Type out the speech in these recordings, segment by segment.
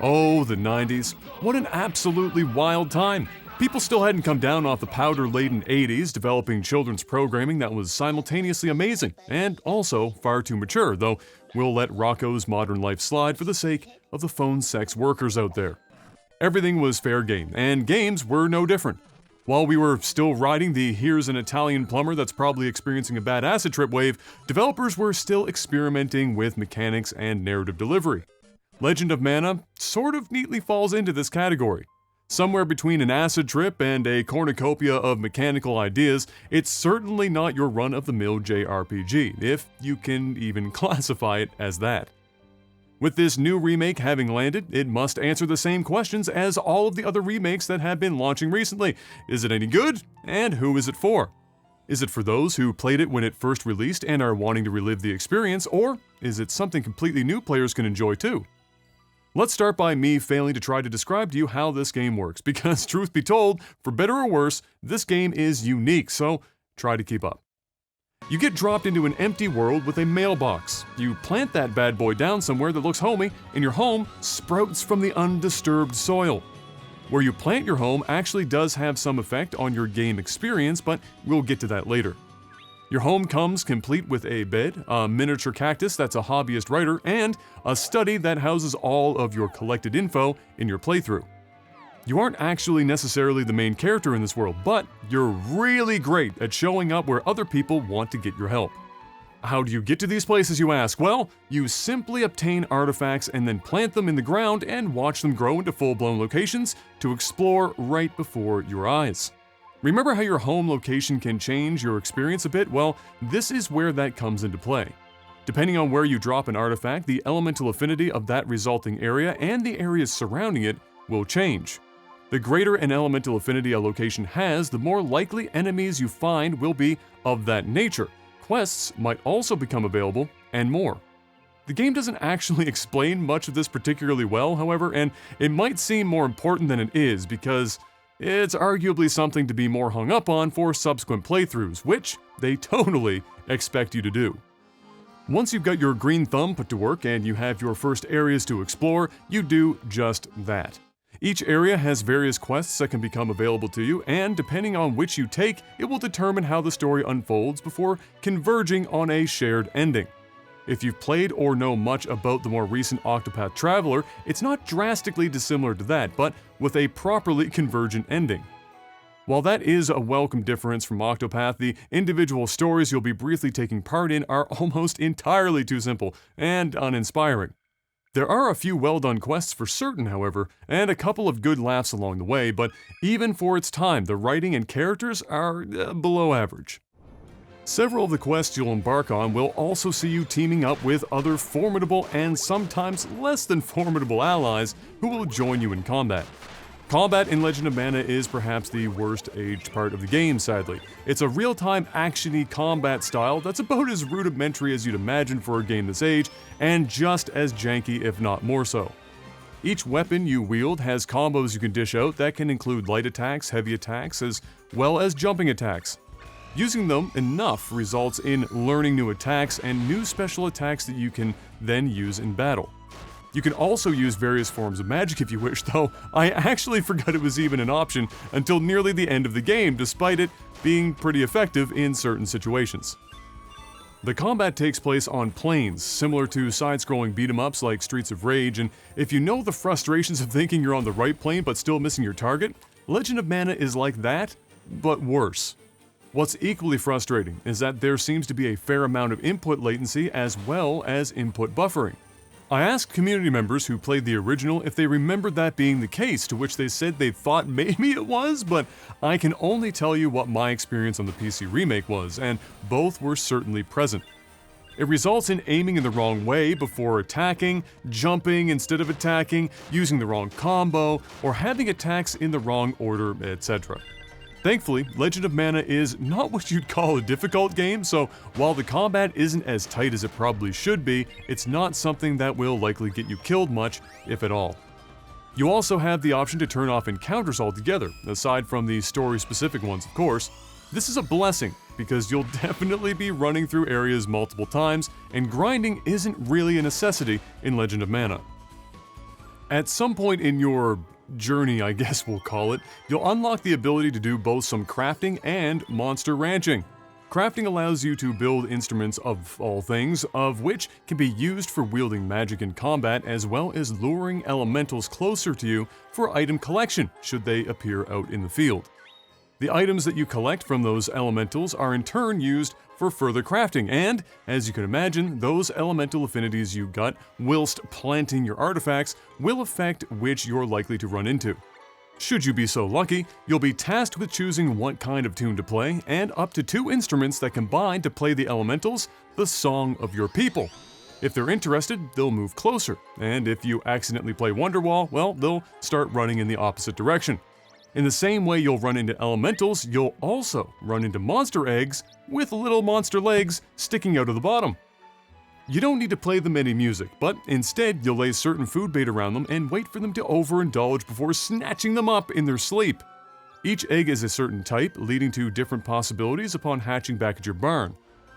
Oh, the 90s. What an absolutely wild time. People still hadn't come down off the powder-laden 80s, developing children's programming that was simultaneously amazing and also far too mature, though we'll let Rocco's modern life slide for the sake of the phone sex workers out there. Everything was fair game, and games were no different. While we were still riding the here's an Italian plumber that's probably experiencing a bad acid trip wave, developers were still experimenting with mechanics and narrative delivery. Legend of Mana sort of neatly falls into this category. Somewhere between an acid trip and a cornucopia of mechanical ideas, it's certainly not your run-of-the-mill JRPG, if you can even classify it as that. With this new remake having landed, it must answer the same questions as all of the other remakes that have been launching recently. Is it any good? And who is it for? Is it for those who played it when it first released and are wanting to relive the experience, or is it something completely new players can enjoy too? Let's start by me failing to try to describe to you how this game works, because truth be told, for better or worse, this game is unique, so try to keep up. You get dropped into an empty world with a mailbox. You plant that bad boy down somewhere that looks homey, and your home sprouts from the undisturbed soil. Where you plant your home actually does have some effect on your game experience, but we'll get to that later. Your home comes complete with a bed, a miniature cactus that's a hobbyist writer, and a study that houses all of your collected info in your playthrough. You aren't actually necessarily the main character in this world, but you're really great at showing up where other people want to get your help. How do you get to these places, you ask? Well, you simply obtain artifacts and then plant them in the ground and watch them grow into full-blown locations to explore right before your eyes. Remember how your home location can change your experience a bit? Well, this is where that comes into play. Depending on where you drop an artifact, the elemental affinity of that resulting area and the areas surrounding it will change. The greater an elemental affinity a location has, the more likely enemies you find will be of that nature. Quests might also become available, and more. The game doesn't actually explain much of this particularly well, however, and it might seem more important than it is because it's arguably something to be more hung up on for subsequent playthroughs, which they totally expect you to do. Once you've got your green thumb put to work and you have your first areas to explore, you do just that. Each area has various quests that can become available to you, and depending on which you take, it will determine how the story unfolds before converging on a shared ending. If you've played or know much about the more recent Octopath Traveler, it's not drastically dissimilar to that, but with a properly convergent ending. While that is a welcome difference from Octopath, the individual stories you'll be briefly taking part in are almost entirely too simple and uninspiring. There are a few well-done quests for certain, however, and a couple of good laughs along the way, but even for its time, the writing and characters are below average. Several of the quests you'll embark on will also see you teaming up with other formidable and sometimes less than formidable allies who will join you in combat. Combat in Legend of Mana is perhaps the worst aged part of the game, sadly. It's a real-time action-y combat style that's about as rudimentary as you'd imagine for a game this age, and just as janky if not more so. Each weapon you wield has combos you can dish out that can include light attacks, heavy attacks, as well as jumping attacks. Using them enough results in learning new attacks and new special attacks that you can then use in battle. You can also use various forms of magic if you wish, though I actually forgot it was even an option until nearly the end of the game, despite it being pretty effective in certain situations. The combat takes place on planes, similar to side-scrolling beat-em-ups like Streets of Rage, and if you know the frustrations of thinking you're on the right plane but still missing your target, Legend of Mana is like that, but worse. What's equally frustrating is that there seems to be a fair amount of input latency as well as input buffering. I asked community members who played the original if they remembered that being the case, to which they said they thought maybe it was, but I can only tell you what my experience on the PC remake was, and both were certainly present. It results in aiming in the wrong way before attacking, jumping instead of attacking, using the wrong combo, or having attacks in the wrong order, etc. Thankfully, Legend of Mana is not what you'd call a difficult game, so while the combat isn't as tight as it probably should be, it's not something that will likely get you killed much, if at all. You also have the option to turn off encounters altogether, aside from the story-specific ones, of course. This is a blessing, because you'll definitely be running through areas multiple times, and grinding isn't really a necessity in Legend of Mana. At some point in your journey, I guess we'll call it, you'll unlock the ability to do both some crafting and monster ranching. Crafting allows you to build instruments of all things, of which can be used for wielding magic in combat, as well as luring elementals closer to you for item collection, should they appear out in the field. The items that you collect from those elementals are in turn used for further crafting, and, as you can imagine, those elemental affinities you got whilst planting your artifacts will affect which you're likely to run into. Should you be so lucky, you'll be tasked with choosing what kind of tune to play, and up to 2 instruments that combine to play the elementals, the song of your people. If they're interested, they'll move closer, and if you accidentally play Wonderwall, well, they'll start running in the opposite direction. In the same way you'll run into elementals, you'll also run into monster eggs with little monster legs sticking out of the bottom. You don't need to play them any music, but instead you'll lay certain food bait around them and wait for them to overindulge before snatching them up in their sleep. Each egg is a certain type, leading to different possibilities upon hatching back at your barn.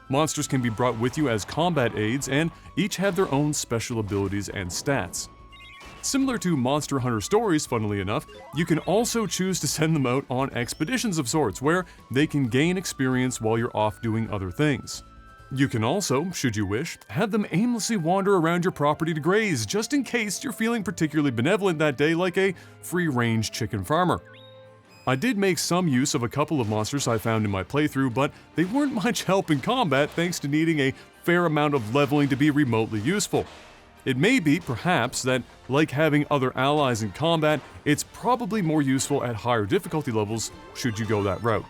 Monsters can be brought with you as combat aids, and each have their own special abilities and stats. Similar to Monster Hunter Stories, funnily enough, you can also choose to send them out on expeditions of sorts, where they can gain experience while you're off doing other things. You can also, should you wish, have them aimlessly wander around your property to graze, just in case you're feeling particularly benevolent that day like a free-range chicken farmer. I did make some use of a couple of monsters I found in my playthrough, but they weren't much help in combat thanks to needing a fair amount of leveling to be remotely useful. It may be, perhaps, that, like having other allies in combat, it's probably more useful at higher difficulty levels should you go that route.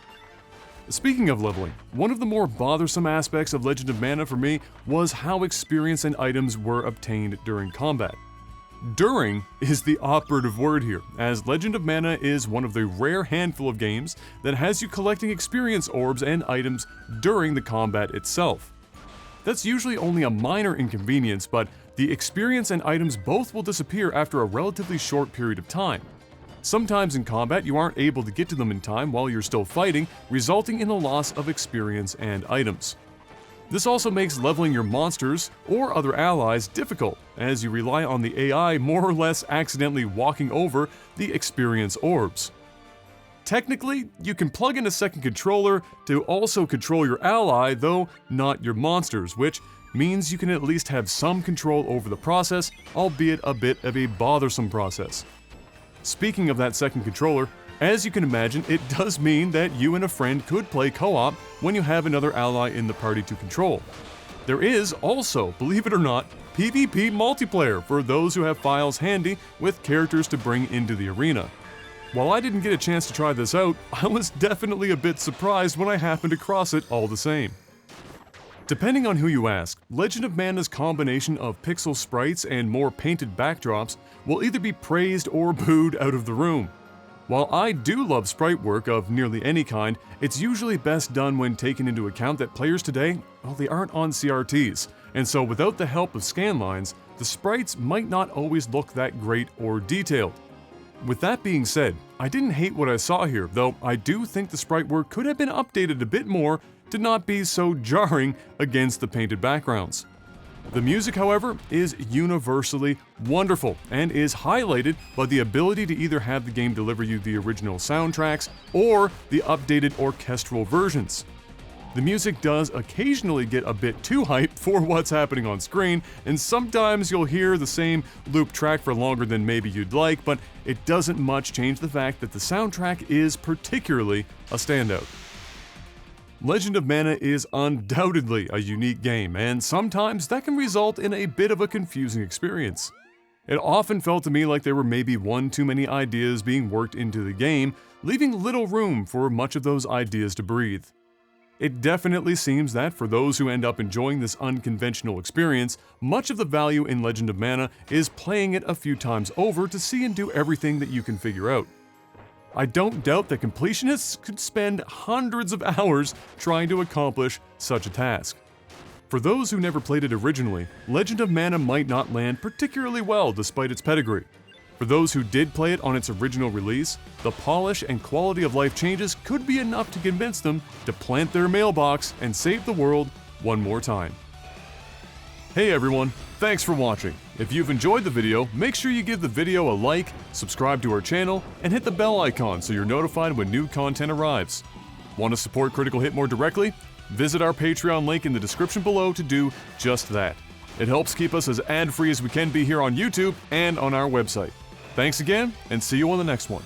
Speaking of leveling, one of the more bothersome aspects of Legend of Mana for me was how experience and items were obtained during combat. During is the operative word here, as Legend of Mana is one of the rare handful of games that has you collecting experience orbs and items during the combat itself. That's usually only a minor inconvenience, but the experience and items both will disappear after a relatively short period of time. Sometimes in combat you aren't able to get to them in time while you're still fighting, resulting in the loss of experience and items. This also makes leveling your monsters or other allies difficult, as you rely on the AI more or less accidentally walking over the experience orbs. Technically, you can plug in a second controller to also control your ally, though not your monsters, which means you can at least have some control over the process, albeit a bit of a bothersome process. Speaking of that second controller, as you can imagine, it does mean that you and a friend could play co-op when you have another ally in the party to control. There is also, believe it or not, PvP multiplayer for those who have files handy with characters to bring into the arena. While I didn't get a chance to try this out, I was definitely a bit surprised when I happened across it all the same. Depending on who you ask, Legend of Mana's combination of pixel sprites and more painted backdrops will either be praised or booed out of the room. While I do love sprite work of nearly any kind, it's usually best done when taken into account that players today, well, they aren't on CRTs, and so without the help of scanlines, the sprites might not always look that great or detailed. With that being said, I didn't hate what I saw here, though I do think the sprite work could have been updated a bit more to not be so jarring against the painted backgrounds. The music, however, is universally wonderful and is highlighted by the ability to either have the game deliver you the original soundtracks or the updated orchestral versions. The music does occasionally get a bit too hyped for what's happening on screen, and sometimes you'll hear the same loop track for longer than maybe you'd like, but it doesn't much change the fact that the soundtrack is particularly a standout. Legend of Mana is undoubtedly a unique game, and sometimes that can result in a bit of a confusing experience. It often felt to me like there were maybe one too many ideas being worked into the game, leaving little room for much of those ideas to breathe. It definitely seems that for those who end up enjoying this unconventional experience, much of the value in Legend of Mana is playing it a few times over to see and do everything that you can figure out. I don't doubt that completionists could spend hundreds of hours trying to accomplish such a task. For those who never played it originally, Legend of Mana might not land particularly well despite its pedigree. For those who did play it on its original release, the polish and quality of life changes could be enough to convince them to plant their mailbox and save the world one more time. Hey everyone, thanks for watching. If you've enjoyed the video, make sure you give the video a like, subscribe to our channel, and hit the bell icon so you're notified when new content arrives. Want to support Critiqal Hit more directly? Visit our Patreon link in the description below to do just that. It helps keep us as ad-free as we can be here on YouTube and on our website. Thanks again, and see you on the next one.